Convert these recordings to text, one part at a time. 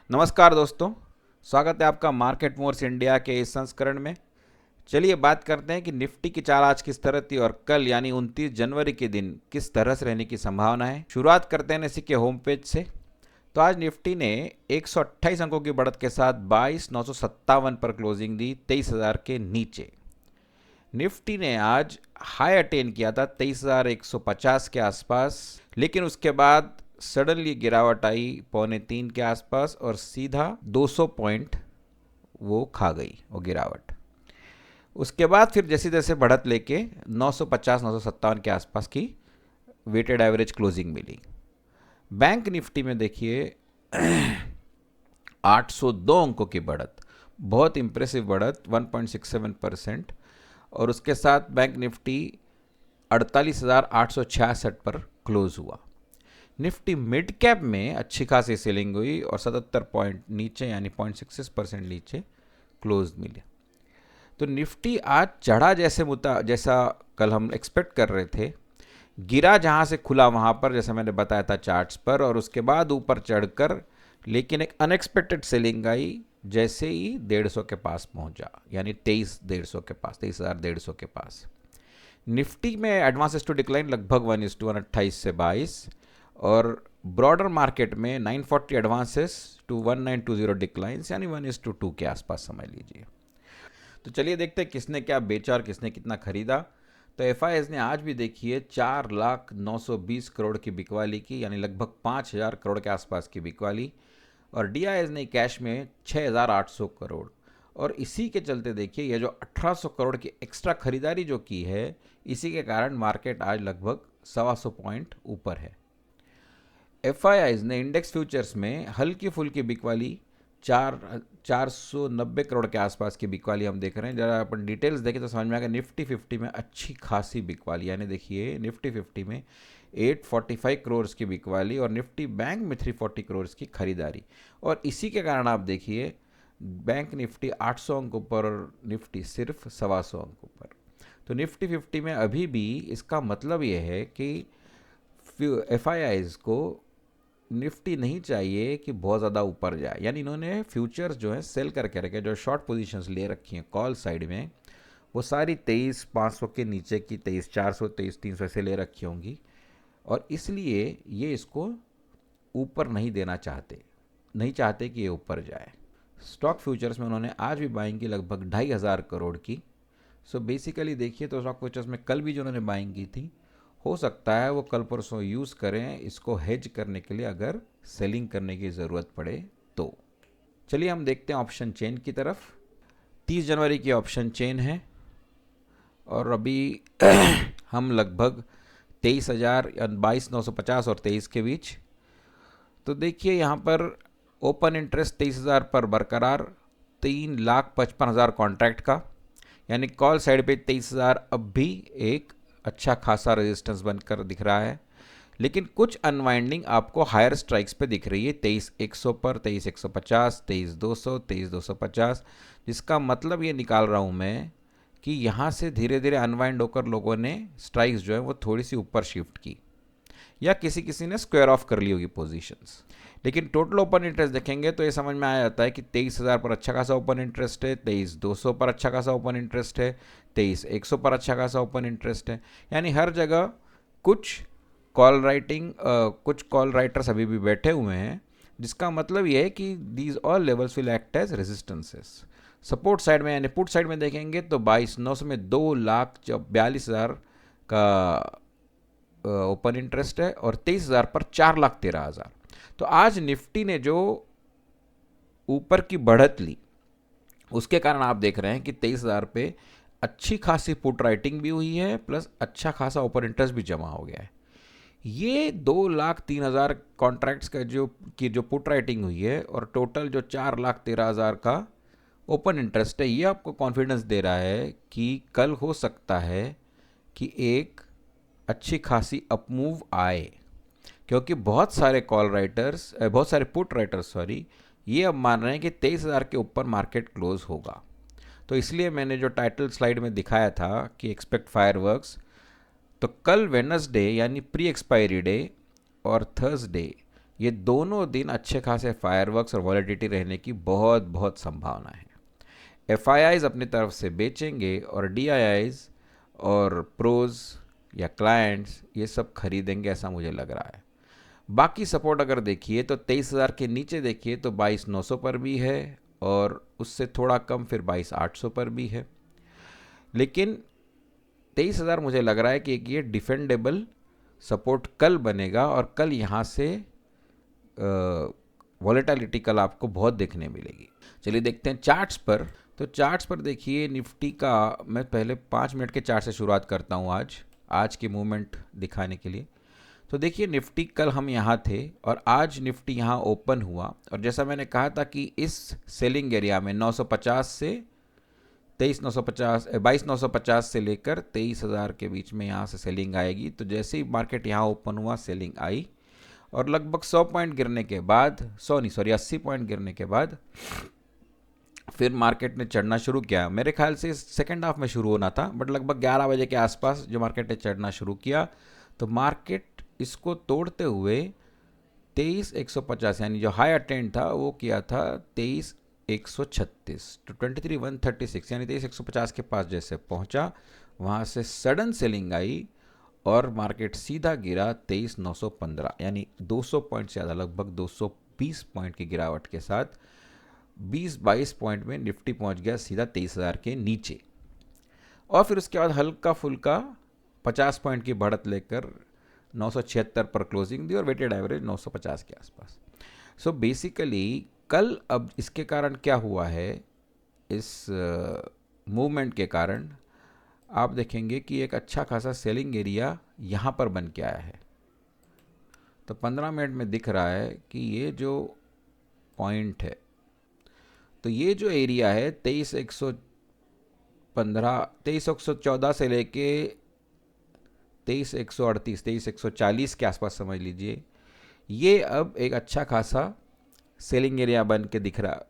नमस्कार दोस्तों, स्वागत है आपका मार्केट मोर्स इंडिया के इस संस्करण में। चलिए बात करते हैं कि निफ्टी की चाल आज किस तरह थी और कल यानी 29 जनवरी के दिन किस तरह से रहने की संभावना है। शुरुआत करते हैं इसी के होम पेज से। तो आज निफ्टी ने 128 अंकों की बढ़त के साथ 22,957 पर क्लोजिंग दी, 23,000 के नीचे। निफ्टी ने आज हाई अटेन किया था 23,150 के आसपास, लेकिन उसके बाद सडनली गिरावट आई 2.25 के आसपास और सीधा 200 पॉइंट वो खा गई वो गिरावट। उसके बाद फिर जैसे जैसे बढ़त लेके 950 957 के आसपास की वेटेड एवरेज क्लोजिंग मिली। बैंक निफ्टी में देखिए 802 अंकों की बढ़त, बहुत इंप्रेसिव बढ़त 1.67%। और उसके साथ बैंक निफ्टी 48,866 पर क्लोज हुआ। निफ्टी मिड कैप में अच्छी खासी सेलिंग हुई और 77 पॉइंट नीचे यानी 0.66% नीचे क्लोज मिले। तो निफ्टी आज चढ़ा जैसा कल हम एक्सपेक्ट कर रहे थे, गिरा जहां से खुला वहां पर, जैसे मैंने बताया था चार्ट्स पर, और उसके बाद ऊपर चढ़कर लेकिन एक अनएक्सपेक्टेड सेलिंग आई जैसे ही 150 के पास पहुंचा, यानी 23,150 के पास, 23,150 के पास। निफ्टी में एडवांसेस टू डिक्लाइन लगभग 1:1 28 से 22, और ब्रॉडर मार्केट में 940 एडवांसेस टू 1920 डिक्लाइंस, यानी 1:2 के आसपास समझ लीजिए। तो चलिए देखते हैं किसने क्या बेचा और किसने कितना खरीदा। तो एफआईआईज ने आज भी देखिए 4,920 करोड़ की बिकवाली की, यानी लगभग 5,000 करोड़ के आसपास की बिकवाली। और डीआईएस ने कैश में 6,800 करोड़। और इसी के चलते देखिए ये जो 1,800 करोड़ की एक्स्ट्रा खरीदारी जो की है, इसी के कारण मार्केट आज लगभग 125 पॉइंट ऊपर है। एफआईआईज ने इंडेक्स फ्यूचर्स में हल्की फुल्की बिकवाली 490 करोड़ के आसपास की बिकवाली हम देख रहे हैं। जरा अपन डिटेल्स देखें तो समझ में आएगा। निफ्टी 50 में अच्छी खासी बिकवाली, यानी देखिए निफ्टी 50 में 845 करोड़ की बिकवाली और निफ्टी बैंक में 340 करोड़ की खरीदारी। और इसी के कारण आप देखिए बैंक निफ्टी 800 अंकों पर और निफ्टी सिर्फ 125 अंकों पर। तो निफ्टी 50 में अभी भी इसका मतलब ये है कि एफआईआईज को निफ्टी नहीं चाहिए कि बहुत ज़्यादा ऊपर जाए, यानी इन्होंने फ्यूचर्स जो है सेल करके रखे, जो शॉर्ट पोजीशंस ले रखी हैं कॉल साइड में, वो सारी 23,500 के नीचे की 23,400 23,300 ऐसे ले रखी होंगी, और इसलिए ये इसको ऊपर नहीं देना चाहते, नहीं चाहते कि ये ऊपर जाए। स्टॉक फ्यूचर्स में उन्होंने आज भी बाइंग की लगभग 2,500 करोड़ की। सो बेसिकली देखिए तो स्टॉक फ्यूचर्स में कल भी जो उन्होंने बाइंग की थी, हो सकता है वो कल परसों यूज़ करें इसको हेज करने के लिए, अगर सेलिंग करने की ज़रूरत पड़े तो। चलिए हम देखते हैं ऑप्शन चेन की तरफ। 30 जनवरी की ऑप्शन चेन है और अभी हम लगभग 23,000 या 22,950 और 23 के बीच। तो देखिए यहाँ पर ओपन इंटरेस्ट 23,000 पर बरकरार, 3,55,000 कॉन्ट्रैक्ट का, यानी कॉल साइड पे 23,000 अब भी एक अच्छा खासा रेजिस्टेंस बनकर दिख रहा है। लेकिन कुछ अनवाइंडिंग आपको हायर स्ट्राइक्स पे दिख रही है 23,100 पर, 23,150, 23,200, 23,250, जिसका मतलब ये निकाल रहा हूँ मैं कि यहाँ से धीरे धीरे अनवाइंड होकर लोगों ने स्ट्राइक्स जो है वो थोड़ी सी ऊपर शिफ्ट की, या किसी किसी ने स्क्वायर ऑफ कर ली होगी पोजीशंस। लेकिन टोटल ओपन इंटरेस्ट देखेंगे तो ये समझ में आ जाता है कि 23,000 पर अच्छा खासा ओपन इंटरेस्ट है, 23,200 पर अच्छा खासा ओपन इंटरेस्ट है, 23,100 पर अच्छा खासा ओपन इंटरेस्ट है। यानी हर जगह कुछ कॉल राइटर्स अभी भी बैठे हुए हैं, जिसका मतलब ये है कि these all levels will act as resistances. Support side में यानी पुट साइड में देखेंगे तो 22,900 में 2,42,000 का ओपन इंटरेस्ट है और 23,000 पर 4,13,000। तो आज निफ्टी ने जो ऊपर की बढ़त ली, उसके कारण आप देख रहे हैं कि 23,000 पे अच्छी खासी पुट राइटिंग भी हुई है, प्लस अच्छा खासा ओपन इंटरेस्ट भी जमा हो गया है। ये 2,03,000 कॉन्ट्रैक्ट्स का जो पुट राइटिंग हुई है और टोटल जो 4,13,000 का ओपन इंटरेस्ट है, ये आपको कॉन्फिडेंस दे रहा है कि कल हो सकता है कि एक अच्छी खासी अपमूव आए, क्योंकि बहुत सारे पुट राइटर्स ये अब मान रहे हैं कि 23,000 के ऊपर मार्केट क्लोज होगा। तो इसलिए मैंने जो टाइटल स्लाइड में दिखाया था कि एक्सपेक्ट फायरवर्क्स, तो कल वेडनेसडे यानी प्री एक्सपायरी डे और थर्सडे ये दोनों दिन अच्छे खासे फायरवर्क्स और वॉलेटिलिटी रहने की बहुत बहुत संभावना है। एफआईआईज अपनी तरफ से बेचेंगे और डीआईआईज और प्रोज या क्लाइंट्स ये सब खरीदेंगे, ऐसा मुझे लग रहा है। बाकी सपोर्ट अगर देखिए तो 23,000 के नीचे देखिए तो 22,900 पर भी है और उससे थोड़ा कम फिर 22,800 पर भी है। लेकिन 23,000 मुझे लग रहा है कि एक ये डिफेंडेबल सपोर्ट कल बनेगा और कल यहाँ से वॉलेटिलिटी कल आपको बहुत देखने मिलेगी। चलिए देखते हैं चार्ट्स पर। तो चार्ट्स पर देखिए निफ्टी का, मैं पहले 5 मिनट के चार्ट से शुरुआत करता हूँ आज की मूवमेंट दिखाने के लिए। तो देखिए निफ्टी कल हम यहाँ थे और आज निफ्टी यहाँ ओपन हुआ और जैसा मैंने कहा था कि इस सेलिंग एरिया में 950 से 22,950 से लेकर 23,000 के बीच में यहाँ से सेलिंग आएगी। तो जैसे ही मार्केट यहाँ ओपन हुआ सेलिंग आई और लगभग 100 पॉइंट गिरने के बाद 80 पॉइंट गिरने के बाद फिर मार्केट ने चढ़ना शुरू किया। मेरे ख्याल से सेकेंड हाफ में शुरू होना था, बट लगभग 11 बजे के आसपास जो मार्केट ने चढ़ना शुरू किया तो मार्केट इसको तोड़ते हुए 23,150 यानी जो हाई अटेंड था वो किया था 23,136 तो 23,136 यानी 23,150 के पास जैसे पहुंचा, वहाँ से सडन सेलिंग आई और मार्केट सीधा गिरा 23,915 यानी 200 पॉइंट से ज़्यादा, लगभग 220 पॉइंट की गिरावट के साथ 20-22 पॉइंट में निफ्टी पहुंच गया सीधा 23,000 के नीचे। और फिर उसके बाद हल्का फुल्का 50 पॉइंट की बढ़त लेकर 976 पर क्लोजिंग दी और वेटेड एवरेज 950 के आसपास। सो बेसिकली कल अब इसके कारण क्या हुआ है, इस मूवमेंट के कारण आप देखेंगे कि एक अच्छा खासा सेलिंग एरिया यहाँ पर बन के आया है। तो 15 मिनट में दिख रहा है कि ये जो पॉइंट है, तो ये जो एरिया है 23,114 से लेके 23,138 23,140 के आसपास समझ लीजिए, ये अब एक अच्छा खासा सेलिंग एरिया बन के दिख रहा,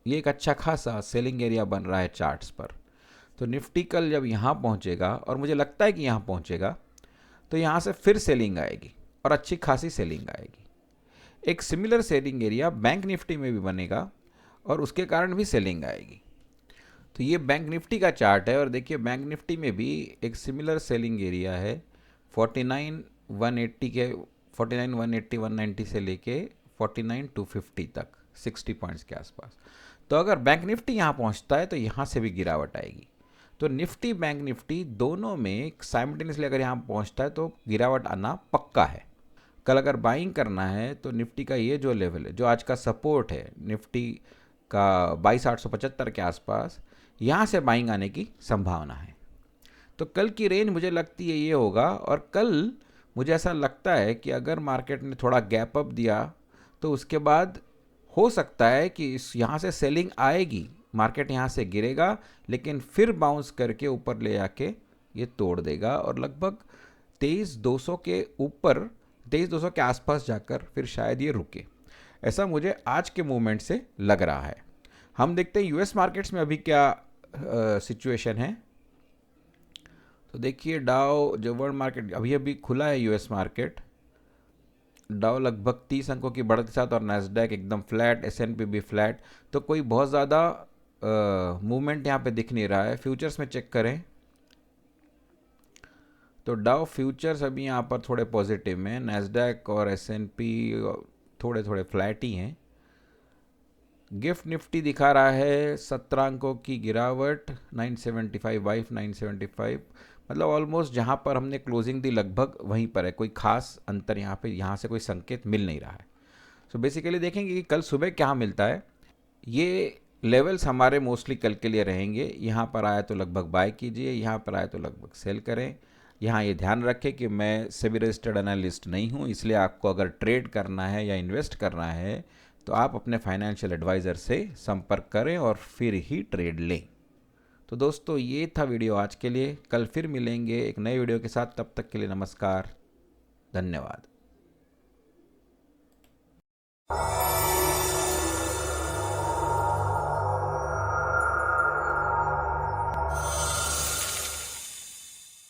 ये एक अच्छा खासा सेलिंग एरिया बन रहा है चार्ट्स पर। तो निफ्टी कल जब यहाँ पहुँचेगा और मुझे लगता है कि यहाँ पहुँचेगा तो यहाँ से फिर सेलिंग आएगी और अच्छी खासी सेलिंग आएगी। एक similar selling area bank Nifty में भी बनेगा और उसके कारण भी सेलिंग आएगी। तो ये बैंक निफ्टी का चार्ट है और देखिए बैंक निफ्टी में भी एक सिमिलर सेलिंग एरिया है 49,180 के 49,180 190 से लेके 49,250 तक 60 पॉइंट्स के आसपास। तो अगर बैंक निफ्टी यहाँ पहुँचता है तो यहाँ से भी गिरावट आएगी। तो निफ्टी बैंक निफ्टी दोनों में साइमल्टेनियसली अगर यहाँ पहुँचता है तो गिरावट आना पक्का है। कल अगर बाइंग करना है तो निफ्टी का ये जो लेवल है, जो आज का सपोर्ट है निफ्टी का 22,875 के आसपास, यहाँ से बाइंग आने की संभावना है। तो कल की रेंज मुझे लगती है ये होगा और कल मुझे ऐसा लगता है कि अगर मार्केट ने थोड़ा गैप अप दिया तो उसके बाद हो सकता है कि इस यहाँ से सेलिंग आएगी, मार्केट यहाँ से गिरेगा लेकिन फिर बाउंस करके ऊपर ले जाके ये तोड़ देगा और लगभग 23,200 के ऊपर 23,200 के आसपास जाकर फिर शायद ये रुके, ऐसा मुझे आज के मूवमेंट से लग रहा है। हम देखते हैं यूएस मार्केट्स में अभी क्या सिचुएशन है। तो देखिए डाउ, जो वर्ल्ड मार्केट अभी खुला है यूएस मार्केट, डाउ लगभग 30 अंकों की बढ़त के साथ और नैस्डैक एकदम फ्लैट, एसएनपी भी फ्लैट। तो कोई बहुत ज़्यादा मूवमेंट यहाँ पे दिख नहीं रहा है। फ्यूचर्स में चेक करें तो डाउ फ्यूचर्स अभी यहाँ पर थोड़े पॉजिटिव में, नैस्डैक और एसएनपी थोड़े थोड़े फ्लैट ही हैं। गिफ्ट निफ्टी दिखा रहा है 17 अंकों की गिरावट 975 मतलब ऑलमोस्ट जहाँ पर हमने क्लोजिंग दी लगभग वहीं पर है, कोई खास अंतर यहाँ से कोई संकेत मिल नहीं रहा है। सो बेसिकली देखेंगे कि कल सुबह क्या मिलता है। ये लेवल्स हमारे मोस्टली कल के लिए रहेंगे। यहाँ पर आया तो लगभग बाय कीजिए, यहाँ पर आया तो लगभग सेल करें। यहाँ ये ध्यान रखें कि मैं सेबी रजिस्टर्ड एनालिस्ट नहीं हूँ, इसलिए आपको अगर ट्रेड करना है या इन्वेस्ट करना है तो आप अपने फाइनेंशियल एडवाइज़र से संपर्क करें और फिर ही ट्रेड लें। तो दोस्तों ये था वीडियो आज के लिए, कल फिर मिलेंगे एक नए वीडियो के साथ। तब तक के लिए नमस्कार, धन्यवाद।